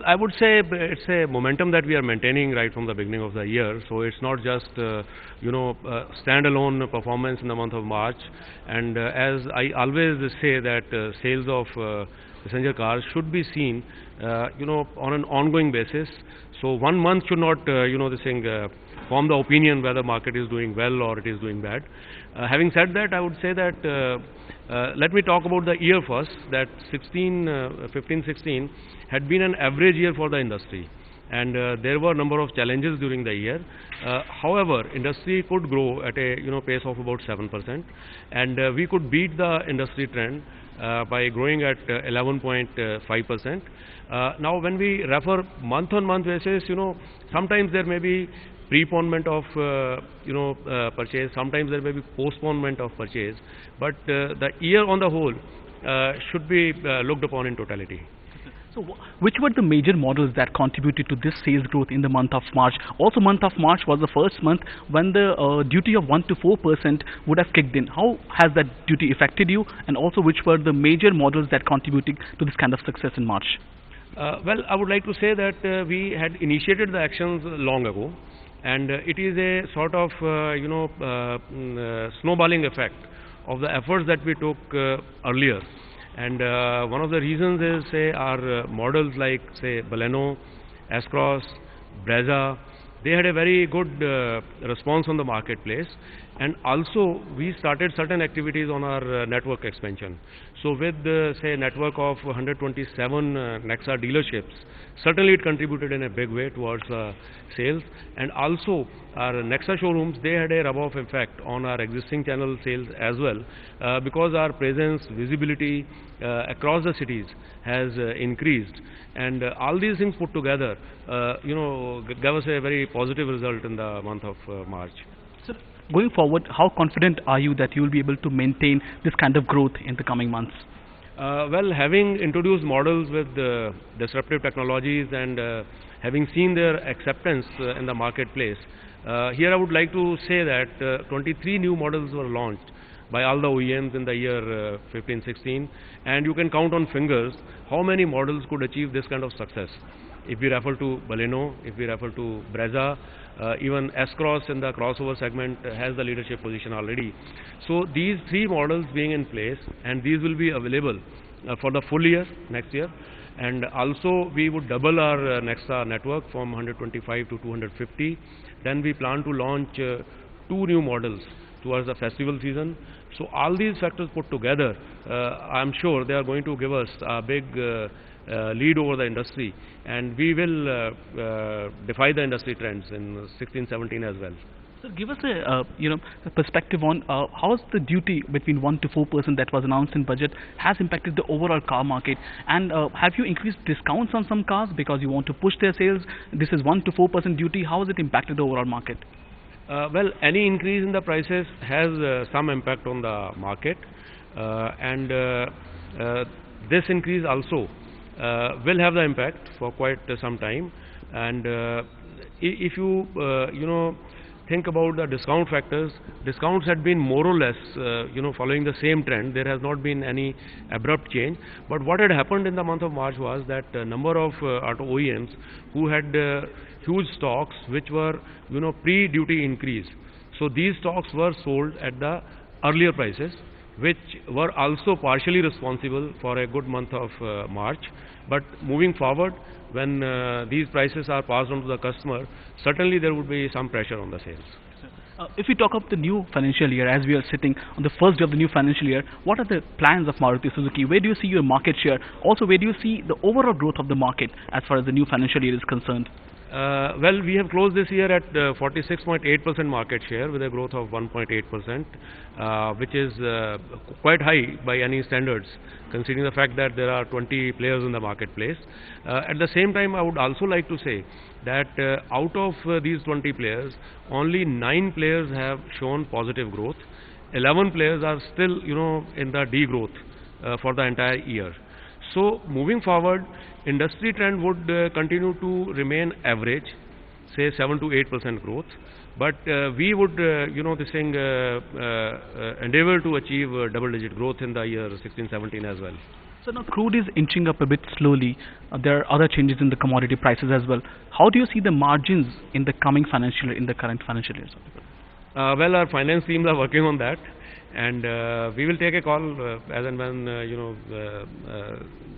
I would say it's a momentum that we are maintaining right from the beginning of the year. So it's not just standalone performance in the month of March. And as I always say that sales of passenger cars should be seen, on an ongoing basis. So 1 month should not, form the opinion whether market is doing well or it is doing bad. Having said that, I would say that let me talk about the year first. That 15-16 had been an average year for the industry, and there were a number of challenges during the year. However, industry could grow at a pace of about 7%, and we could beat the industry trend by growing at 11.5%. Now, when we refer month-on-month basis, sometimes there may be preponement of purchase, sometimes there may be postponement of purchase, but the year on the whole should be looked upon in totality. So which were the major models that contributed to this sales growth in the month of March? Also, month of March was the first month when the duty of 1 to 4% would have kicked in. How has that duty affected you, and also which were the major models that contributed to this kind of success in March? Well, I would like to say that we had initiated the actions long ago, and it is a sort of snowballing effect of the efforts that we took earlier. And one of the reasons is, say, our models like, say, Baleno, S-Cross, Brezza. They had a very good response on the marketplace, and also we started certain activities on our network expansion. So with say a network of 127 Nexa dealerships, certainly it contributed in a big way towards sales. And also our Nexa showrooms, they had a rub-off effect on our existing channel sales as well, because our presence, visibility across the cities has increased, and all these things put together gave us a very positive result in the month of March. So going forward, how confident are you that you will be able to maintain this kind of growth in the coming months? Well, having introduced models with disruptive technologies and having seen their acceptance in the marketplace, here I would like to say that 23 new models were launched by all the OEMs in the year 15-16, and you can count on fingers how many models could achieve this kind of success. If we refer to Baleno, if we refer to Brezza, even S-Cross in the crossover segment has the leadership position already. So these three models being in place, and these will be available for the full year next year, and also we would double our Nexa network from 125 to 250. Then we plan to launch 2 new models towards the festival season. So all these factors put together, I'm sure they are going to give us a big lead over the industry, and we will defy the industry trends in 16-17 as well. So give us a perspective on how the duty between 1 to 4% that was announced in budget has impacted the overall car market, and have you increased discounts on some cars because you want to push their sales? This is 1 to 4% duty. How has it impacted the overall market? Well, any increase in the prices has some impact on the market, and this increase also will have the impact for quite some time. And if you think about the discount factors, discounts had been more or less following the same trend. There has not been any abrupt change. But what had happened in the month of March was that a number of auto OEMs who had huge stocks which were pre-duty increase, so these stocks were sold at the earlier prices, which were also partially responsible for a good month of March. But moving forward, when these prices are passed on to the customer, certainly there would be some pressure on the sales. If we talk of the new financial year, as we are sitting on the first day of the new financial year, what are the plans of Maruti Suzuki? Where do you see your market share? Also, where do you see the overall growth of the market as far as the new financial year is concerned? Well, we have closed this year at 46.8% market share with a growth of 1.8%, which is quite high by any standards, considering the fact that there are 20 players in the marketplace. At the same time, I would also like to say that out of these 20 players, only 9 players have shown positive growth. 11 players are still, in the degrowth for the entire year. So moving forward, industry trend would continue to remain average, say 7 to 8% growth. But we would, endeavor to achieve double-digit growth in the year 16-17 as well. So now crude is inching up a bit slowly. There are other changes in the commodity prices as well. How do you see the margins in the coming financial year, in the current financial year? Well, our finance teams are working on that, and we will take a call as and when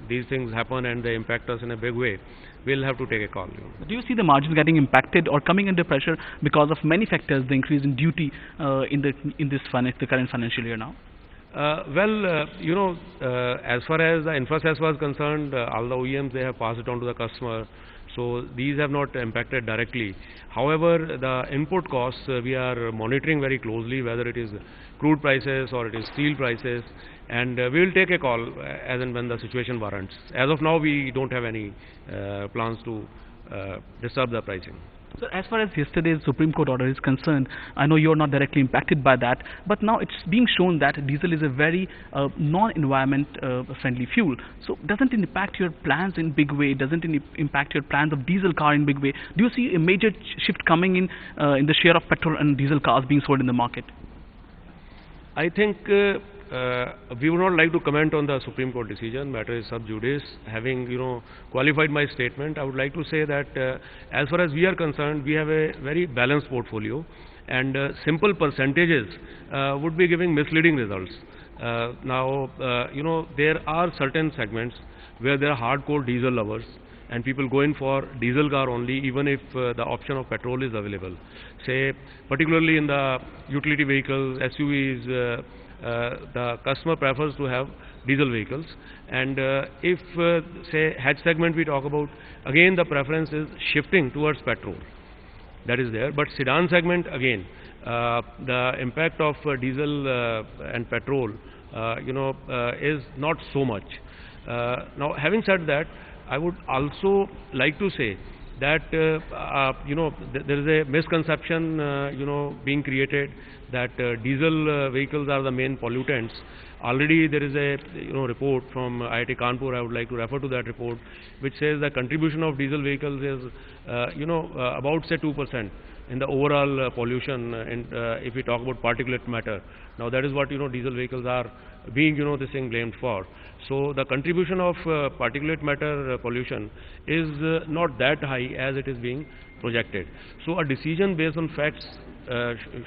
these things happen and they impact us in a big way. We'll have to take a call. Do you see the margins getting impacted or coming under pressure because of many factors, the increase in duty the current financial year now? As far as the infra-cess was concerned, all the OEMs, they have passed it on to the customer, so these have not impacted directly. However, the input costs we are monitoring very closely, whether it is crude prices or it is steel prices, and we will take a call as and when the situation warrants. As of now, we don't have any plans to disturb the pricing. So as far as yesterday's Supreme Court order is concerned, I know you're not directly impacted by that, but now it's being shown that diesel is a very non-environment friendly fuel. So doesn't it impact your plans in big way? Doesn't it impact your plans of diesel car in big way? Do you see a major shift coming in the share of petrol and diesel cars being sold in the market? I think we would not like to comment on the Supreme Court decision. Matter is sub judice. Having qualified my statement, I would like to say that as far as we are concerned, we have a very balanced portfolio, and simple percentages would be giving misleading results. There are certain segments where there are hardcore diesel lovers, and people go in for diesel car only, even if the option of petrol is available. Say, particularly in the utility vehicles, SUVs. The customer prefers to have diesel vehicles, and if say hatch segment we talk about, again the preference is shifting towards petrol, that is there. But sedan segment, again the impact of diesel and petrol is not so much. Now, having said that, I would also like to say that there is a misconception being created that diesel vehicles are the main pollutants. Already there is a report from IIT Kanpur. I would like to refer to that report, which says the contribution of diesel vehicles is about say 2% in the overall pollution, and if we talk about particulate matter. Now that is what diesel vehicles are being this thing blamed for. So the contribution of particulate matter pollution is not that high as it is being projected. So a decision based on facts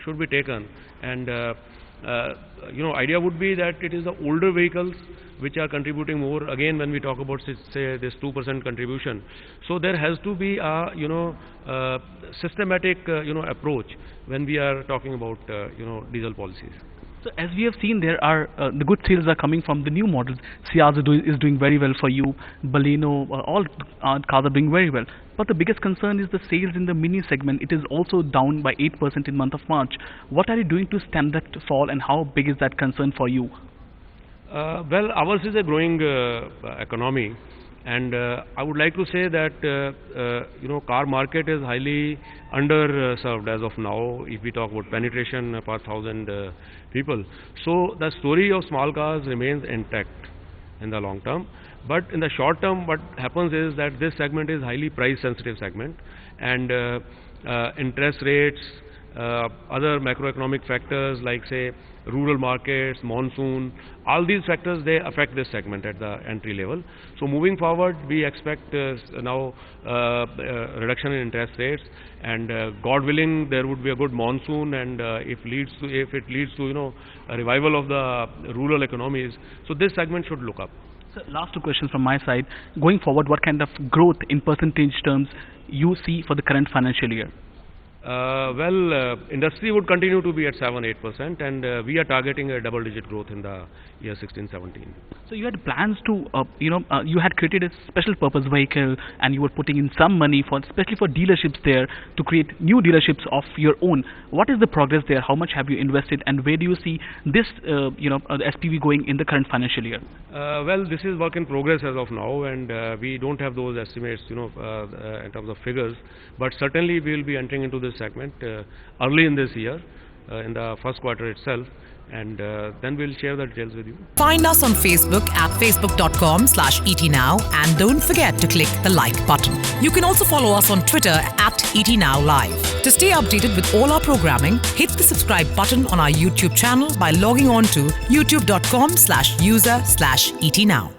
should be taken, and idea would be that it is the older vehicles which are contributing more. Again, when we talk about say this 2% contribution, so there has to be a systematic approach when we are talking about diesel policies. So as we have seen, there are the good sales are coming from the new models. CIAZ is doing very well for you. Baleno, all cars are doing very well. But the biggest concern is the sales in the mini segment. It is also down by 8% in month of March. What are you doing to stem that fall, and how big is that concern for you? Well, ours is a growing economy, and I would like to say that car market is highly underserved as of now, if we talk about penetration per 1,000 people. So the story of small cars remains intact in the long term, but in the short term what happens is that this segment is highly price sensitive segment, and interest rates, other macroeconomic factors like say rural markets, monsoon, all these factors, they affect this segment at the entry level. So moving forward, we expect now reduction in interest rates, and God willing there would be a good monsoon, and if it leads to a revival of the rural economies, so this segment should look up. So last two questions from my side. Going forward, what kind of growth in percentage terms you see for the current financial year? Industry would continue to be at 7-8%, and we are targeting a double-digit growth in the year 16-17. So you had plans to, you had created a special purpose vehicle, and you were putting in some money especially for dealerships there, to create new dealerships of your own. What is the progress there? How much have you invested, and where do you see this, the SPV going in the current financial year? Well, this is work in progress as of now, and we don't have those estimates, in terms of figures, but certainly we will be entering into this segment early in this year, in the first quarter itself, and then we'll share the details with you. Find us on Facebook at facebook.com/ETNow, and don't forget to click the like button. You can also follow us on Twitter at ETNowLive. To stay updated with all our programming, hit the subscribe button on our YouTube channel by logging on to youtube.com/user/ETNow.